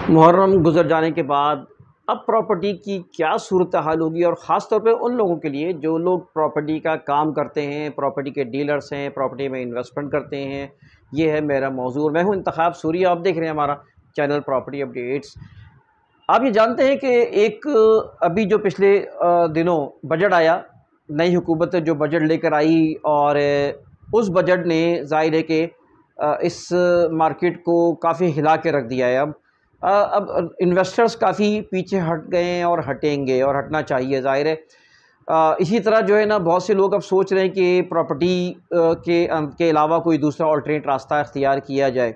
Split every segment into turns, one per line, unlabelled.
मुहर्रम गुज़र जाने के बाद अब प्रॉपर्टी की क्या सूरत हाल होगी, और ख़ास तौर पे उन लोगों के लिए जो लोग प्रॉपर्टी का काम करते हैं, प्रॉपर्टी के डीलर्स हैं, प्रॉपर्टी में इन्वेस्टमेंट करते हैं। ये है मेरा मौज़ू। मैं हूं इंतखाब सूरी, आप देख रहे हैं हमारा चैनल प्रॉपर्टी अपडेट्स। आप ये जानते हैं कि एक अभी जो पिछले दिनों बजट आया, नई हुकूमत जो बजट लेकर आई, और उस बजट ने ज़ाहिर है कि इस मार्केट को काफ़ी हिला के रख दिया है। अब इन्वेस्टर्स काफ़ी पीछे हट गए हैं और हटेंगे, और हटना चाहिए, ज़ाहिर है। इसी तरह जो है ना, बहुत से लोग अब सोच रहे हैं कि प्रॉपर्टी के अलावा कोई दूसरा अल्टरनेट रास्ता इख्तियार किया जाए।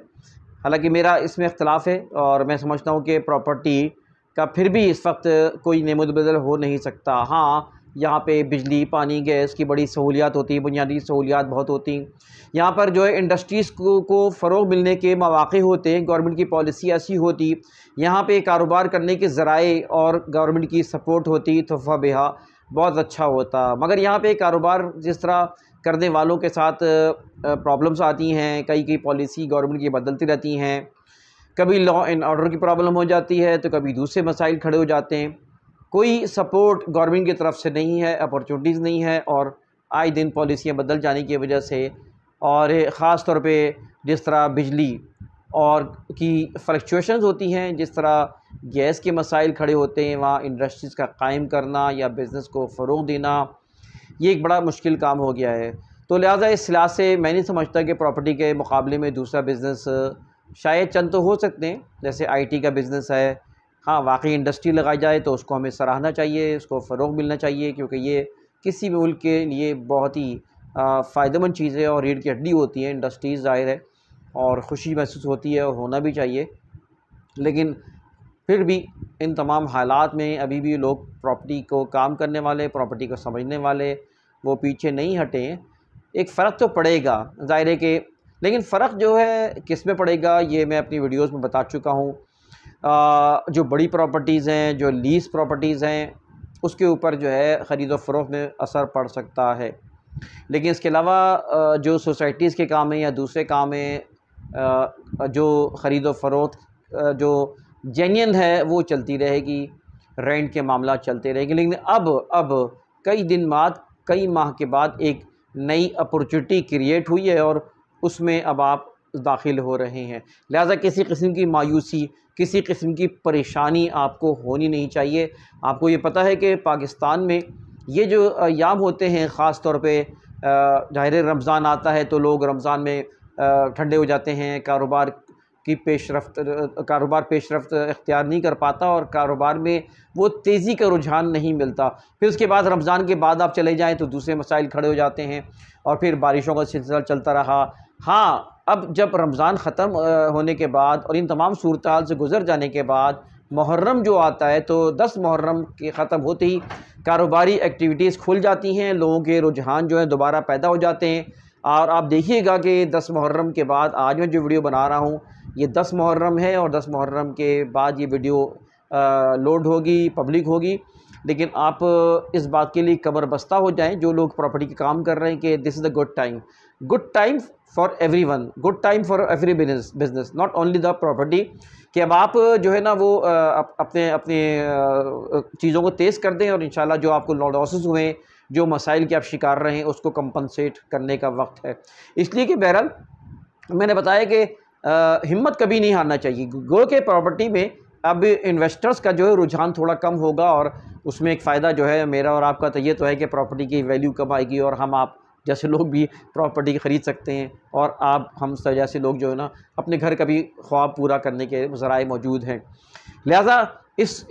हालांकि मेरा इसमें इख्तलाफ है, और मैं समझता हूँ कि प्रॉपर्टी का फिर भी इस वक्त कोई नेमोबदल हो नहीं सकता। हाँ, यहाँ पे बिजली, पानी, गैस की बड़ी सहूलियात होती, बुनियादी सहूलियात बहुत होती। यहाँ पर जो है इंडस्ट्रीज़ को फ़रोग़ मिलने के मौक़े होते हैं, गवर्नमेंट की पॉलिसी ऐसी होती, यहाँ पे कारोबार करने के ज़राए और गवर्नमेंट की सपोर्ट होती, तोहफ़ा बेहा बहुत अच्छा होता। मगर यहाँ पे कारोबार जिस तरह करने वालों के साथ प्रॉब्लम्स आती हैं, कई पॉलिसी गवर्नमेंट की बदलती रहती हैं, कभी लॉ एंड ऑर्डर की प्रॉब्लम हो जाती है, तो कभी दूसरे मसाइल खड़े हो जाते हैं। कोई सपोर्ट गवर्नमेंट की तरफ से नहीं है, अपॉर्चुनिटीज़ नहीं है, और आए दिन पॉलिसियाँ बदल जाने की वजह से, और ख़ास तौर पे जिस तरह बिजली और की फ्लक्चुएशंस होती हैं, जिस तरह गैस के मसाइल खड़े होते हैं, वहाँ इंडस्ट्रीज़ का कायम करना या बिज़नेस को फ़रोग़ देना, ये एक बड़ा मुश्किल काम हो गया है। तो लिहाजा इस लिहाज से मैं नहीं समझता कि प्रॉपर्टी के मुकाबले में दूसरा बिज़नेस शायद चंद तो हो सकते हैं, जैसे आईटी का बिज़नेस है। हाँ, वाकई इंडस्ट्री लगाई जाए तो उसको हमें सराहना चाहिए, उसको फ़रोग़ मिलना चाहिए, क्योंकि ये किसी भी मुल्क के लिए बहुत ही फ़ायदेमंद चीज़ है और रीढ़ की हड्डी होती है इंडस्ट्रीज़, ज़ाहिर है, और ख़ुशी महसूस होती है और होना भी चाहिए। लेकिन फिर भी इन तमाम हालात में अभी भी लोग प्रॉपर्टी को काम करने वाले, प्रॉपर्टी को समझने वाले, वो पीछे नहीं हटे हैं। एक फ़र्क तो पड़ेगा, ज़ाहिर है कि, लेकिन फ़र्क जो है किस में पड़ेगा, ये मैं अपनी वीडियोज़ में बता चुका हूँ। जो बड़ी प्रॉपर्टीज़ हैं, जो लीज़ प्रॉपर्टीज़ हैं, उसके ऊपर जो है ख़रीद व फ़रोख्त में असर पड़ सकता है। लेकिन इसके अलावा जो सोसाइटीज़ के काम हैं या दूसरे काम हैं, जो ख़रीद व फ़रोख्त जो जेन्युइन है वो चलती रहेगी, रेंट के मामला चलते रहेंगे। लेकिन अब कई माह के बाद एक नई अपॉर्चुनिटी क्रिएट हुई है, और उसमें अब आप दाखिल हो रहे हैं। लिहाजा किसी किस्म की मायूसी, किसी किस्म की परेशानी आपको होनी नहीं चाहिए। आपको ये पता है कि पाकिस्तान में ये जो अय्याम होते हैं, ख़ास तौर पे ज़ाहिर रमज़ान आता है तो लोग रमज़ान में ठंडे हो जाते हैं, कारोबार पेशरफ्त इख्तियार नहीं कर पाता, और कारोबार में वो तेज़ी का रुझान नहीं मिलता। फिर उसके बाद रमज़ान के बाद आप चले जाएँ तो दूसरे मसाइल खड़े हो जाते हैं, और फिर बारिशों का सिलसिला चलता रहा। हाँ, अब जब रमज़ान ख़त्म होने के बाद और इन तमाम सूरत हाल से गुज़र जाने के बाद मुहर्रम जो आता है, तो 10 मुहर्रम के ख़त्म होते ही कारोबारी एक्टिविटीज़ खुल जाती हैं, लोगों के रुझान जो है दोबारा पैदा हो जाते हैं। और आप देखिएगा कि 10 मुहर्रम के बाद आज मैं जो वीडियो बना रहा हूँ, ये 10 मुहर्रम है, और 10 मुहर्रम के बाद ये वीडियो लोड होगी, पब्लिक होगी। लेकिन आप इस बात के लिए कमर बस्ता हो जाएं, जो लोग प्रॉपर्टी के काम कर रहे हैं, कि this is the good time for everyone, good time for every business, not only the property. कि अब आप जो है ना वो अपने चीज़ों को तेज़ कर दें, और इंशाल्लाह जो आपको लॉसेस हुए, जो मसाइल के आप शिकार रहे हैं, उसको कंपनसेट करने का वक्त है। इसलिए कि बहरहाल मैंने बताया कि हिम्मत कभी नहीं हारना चाहिए। गो के प्रॉपर्टी में अब इन्वेस्टर्स का जो है रुझान थोड़ा कम होगा, और उसमें एक फ़ायदा जो है मेरा और आपका तो ये तो है कि प्रॉपर्टी की वैल्यू कम आएगी, और हम आप जैसे लोग भी प्रॉपर्टी ख़रीद सकते हैं, और आप हम जैसे लोग जो है ना अपने घर का भी ख्वाब पूरा करने के ज़राए मौजूद हैं। लिहाजा इस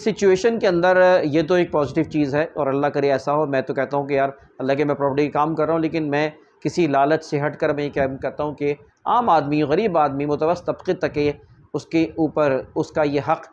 सिचुएशन के अंदर ये तो एक पॉजिटिव चीज़ है, और अल्लाह करे ऐसा हो। मैं तो कहता हूँ कि यार अल्लाह के, मैं प्रॉपर्टी का काम कर रहा हूँ, लेकिन मैं किसी लालच से हट कर मैं ये कहता हूँ कि आम आदमी, गरीब आदमी, मुतवस्सित तबके तक उसके ऊपर उसका ये हक़,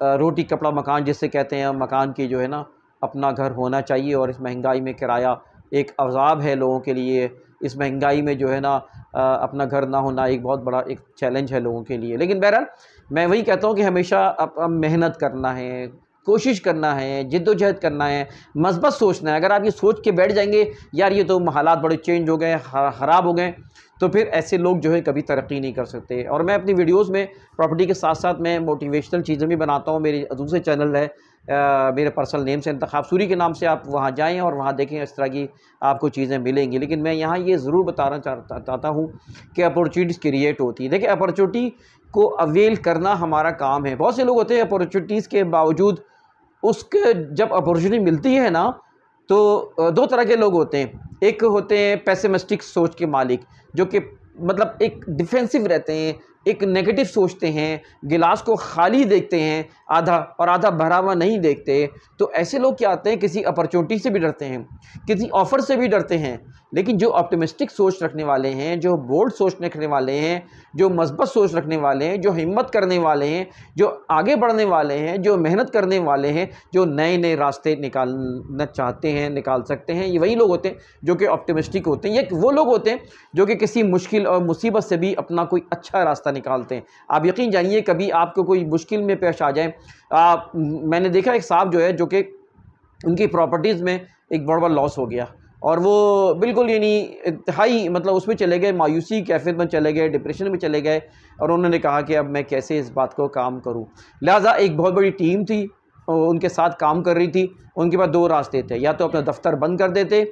रोटी कपड़ा मकान जिसे कहते हैं, मकान की जो है ना अपना घर होना चाहिए। और इस महंगाई में किराया एक अज़ाब है लोगों के लिए। इस महंगाई में जो है ना अपना घर ना होना एक बहुत बड़ा एक चैलेंज है लोगों के लिए। लेकिन बहरहाल मैं वही कहता हूँ कि हमेशा अब मेहनत करना है, कोशिश करना है, जिद्दोजहद करना है, मस्बत सोचना है। अगर आप ये सोच के बैठ जाएंगे यार ये तो हालात बड़े चेंज हो गए, ख़राब हो गए, तो फिर ऐसे लोग जो है कभी तरक्की नहीं कर सकते। और मैं अपनी वीडियोस में प्रॉपर्टी के साथ साथ मैं मोटिवेशनल चीज़ें भी बनाता हूँ। मेरी दूसरे चैनल है मेरे पर्सनल नेम से इंतखाब सूरी के नाम से, आप वहाँ जाएं और वहाँ देखें, इस तरह की आपको चीज़ें मिलेंगी। लेकिन मैं यहाँ ये ज़रूर बताना चाहता हूँ कि अपॉर्चुनिटीज़ क्रिएट होती है। देखिए, अपॉर्चुनिटी को अवेल करना हमारा काम है। बहुत से लोग होते हैं अपॉर्चुनिटीज़ के बावजूद, उसके जब अपॉर्चुनिटी मिलती है ना, तो दो तरह के लोग होते हैं। एक होते हैं पेसिमिस्टिक सोच के मालिक, जो कि मतलब एक डिफेंसिव रहते हैं, एक नेगेटिव सोचते हैं, गिलास को खाली देखते हैं आधा, और आधा भरा हुआ नहीं देखते। तो ऐसे लोग क्या आते हैं, किसी अपॉर्चुनिटी से भी डरते हैं, किसी ऑफ़र से भी डरते हैं। लेकिन जो ऑप्टिमिस्टिक सोच रखने वाले हैं, जो बोल्ड सोच रखने वाले हैं, जो मस्बत सोच रखने वाले हैं, जो हिम्मत करने वाले हैं, जो आगे बढ़ने वाले हैं, जो मेहनत करने वाले हैं, जो नए नए रास्ते निकालना चाहते हैं, निकाल सकते हैं, ये वही लोग होते हैं जो कि ऑप्टिमिस्टिक होते हैं। ये वो लोग होते हैं जो कि किसी मुश्किल और मुसीबत से भी अपना कोई अच्छा रास्ता निकालते हैं। आप यकीन जानिए, कभी आपको कोई मुश्किल में पेश आ जाए, मैंने देखा एक साहब जो है, जो कि उनकी प्रॉपर्टीज़ में एक बड़ा लॉस हो गया, और वो बिल्कुल यानी इंतहाई मतलब उसमें चले गए, मायूसी कैफियत में चले गए, डिप्रेशन में चले गए, और उन्होंने कहा कि अब मैं कैसे इस बात को काम करूं। लिहाजा एक बहुत बड़ी टीम थी, उनके साथ काम कर रही थी। उनके पास दो रास्ते थे, या तो अपना दफ्तर बंद कर देते,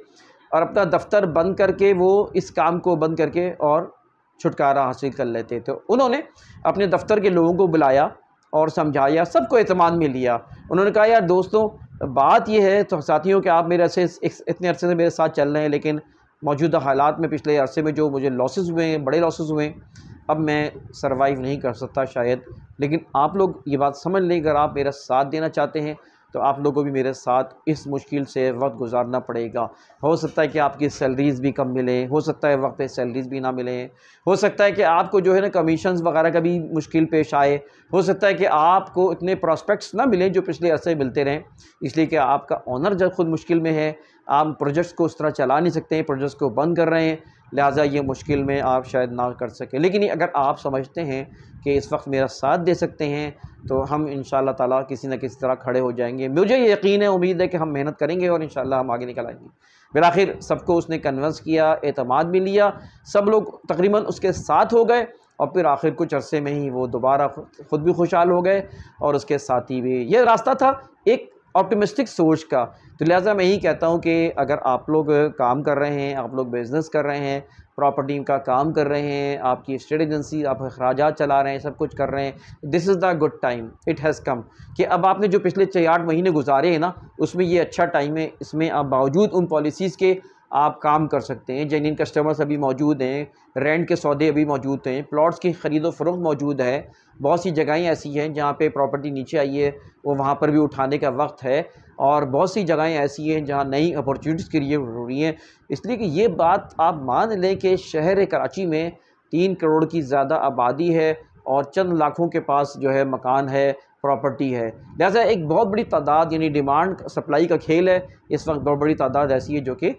और अपना दफ्तर बंद करके वो इस काम को बंद करके और छुटकारा हासिल कर लेते। तो उन्होंने अपने दफ्तर के लोगों को बुलाया और समझाया, सबको एतमाद में लिया। उन्होंने कहा, यार दोस्तों, बात यह है तो साथियों कि आप मेरे से इतने अरसे से मेरे साथ चल रहे हैं, लेकिन मौजूदा हालात में पिछले अरसे में जो मुझे लॉसेस हुए हैं, बड़े लॉसेस हुए हैं, अब मैं सर्वाइव नहीं कर सकता शायद। लेकिन आप लोग ये बात समझ लें, अगर आप मेरा साथ देना चाहते हैं तो आप लोगों को भी मेरे साथ इस मुश्किल से वक्त गुजारना पड़ेगा। हो सकता है कि आपकी सैलरीज़ भी कम मिलें, हो सकता है वक्त पे सैलरीज़ भी ना मिलें, हो सकता है कि आपको जो है ना कमीशंस वगैरह का भी मुश्किल पेश आए, हो सकता है कि आपको इतने प्रॉस्पेक्ट्स ना मिलें जो पिछले अरसे मिलते रहें, इसलिए कि आपका ओनर जब खुद मुश्किल में है, आप प्रोजेक्ट्स को उस तरह चला नहीं सकते हैं, प्रोजेक्ट्स को बंद कर रहे हैं, लिहाजा ये मुश्किल में आप शायद ना कर सकें। लेकिन अगर आप समझते हैं कि इस वक्त मेरा साथ दे सकते हैं, तो हम इंशाअल्लाह ताला किसी न किसी तरह खड़े हो जाएंगे। मुझे ये यकीन है, उम्मीद है कि हम मेहनत करेंगे और इंशाअल्लाह हम आगे निकल आएंगे। फिर आखिर सबको उसने कन्विंस किया, एतमाद भी लिया, सब लोग तकरीबन उसके साथ हो गए, और फिर आखिर कुछ अरसे में ही वो दोबारा ख़ुद भी खुशहाल हो गए और उसके साथी भी। ये रास्ता था एक ऑप्टिमिस्टिक सोच का। तो लिहाजा मैं यही कहता हूँ कि अगर आप लोग काम कर रहे हैं, आप लोग बिज़नेस कर रहे हैं, प्रॉपर्टी का काम कर रहे हैं, आपकी स्टेट एजेंसी, आप अखराजात चला रहे हैं, सब कुछ कर रहे हैं, this is the good time, it has come. कि अब आपने जो पिछले 6-8 महीने गुजारे हैं ना, उसमें ये अच्छा टाइम है। इसमें आप बावजूद उन पॉलिसीज़ के आप काम कर सकते हैं। जेन्युइन कस्टमर्स अभी मौजूद हैं, रेंट के सौदे अभी मौजूद हैं, प्लॉट्स की ख़रीदो फ़रोख्त मौजूद है। बहुत सी जगहें ऐसी हैं जहाँ पे प्रॉपर्टी नीचे आई है, वो वहाँ पर भी उठाने का वक्त है। और बहुत सी जगहें ऐसी हैं जहाँ नई अपॉर्चुनिटीज़ क्रिएट हो रही हैं। इसलिए कि ये बात आप मान लें कि शहर कराची में 3 करोड़ की ज़्यादा आबादी है और चंद लाखों के पास जो है मकान है, प्रॉपर्टी है। लिहाजा एक बहुत बड़ी तादाद, यानी डिमांड सप्लाई का खेल है। इस वक्त बहुत बड़ी तादाद ऐसी है जो कि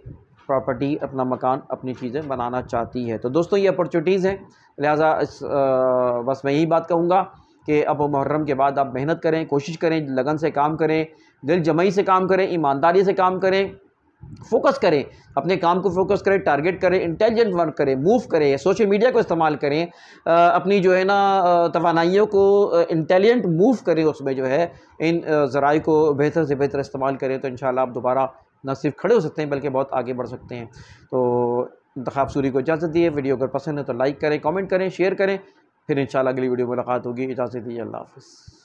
प्रॉपर्टी, अपना मकान, अपनी चीज़ें बनाना चाहती है। तो दोस्तों, ये अपॉर्चुनिटीज़ हैं। लिहाजा बस मैं यही बात कहूँगा कि अब मुहर्रम के बाद आप मेहनत करें, कोशिश करें, लगन से काम करें, दिल जमई से काम करें, ईमानदारी से काम करें, फोकस करें, अपने काम को फोकस करें, टारगेट करें, इंटेलिजेंट वर्क करें, मूव करें, सोशल मीडिया को इस्तेमाल करें, अपनी जो है ना तवानाइयों को इंटेलिजेंट मूव करें, उसमें जो है इन ज़राए को बेहतर से बेहतर इस्तेमाल करें, तो इंशाअल्लाह आप दोबारा न सिर्फ खड़े हो सकते हैं बल्कि बहुत आगे बढ़ सकते हैं। तो इंतखाब सूरी को इजाज़त दिए। वीडियो अगर पसंद है तो लाइक करें, कमेंट करें, शेयर करें। फिर इंशाअल्लाह अगली वीडियो में मुलाकात होगी। इजाज़त दीजिए, अल्लाह हाफ़िज़।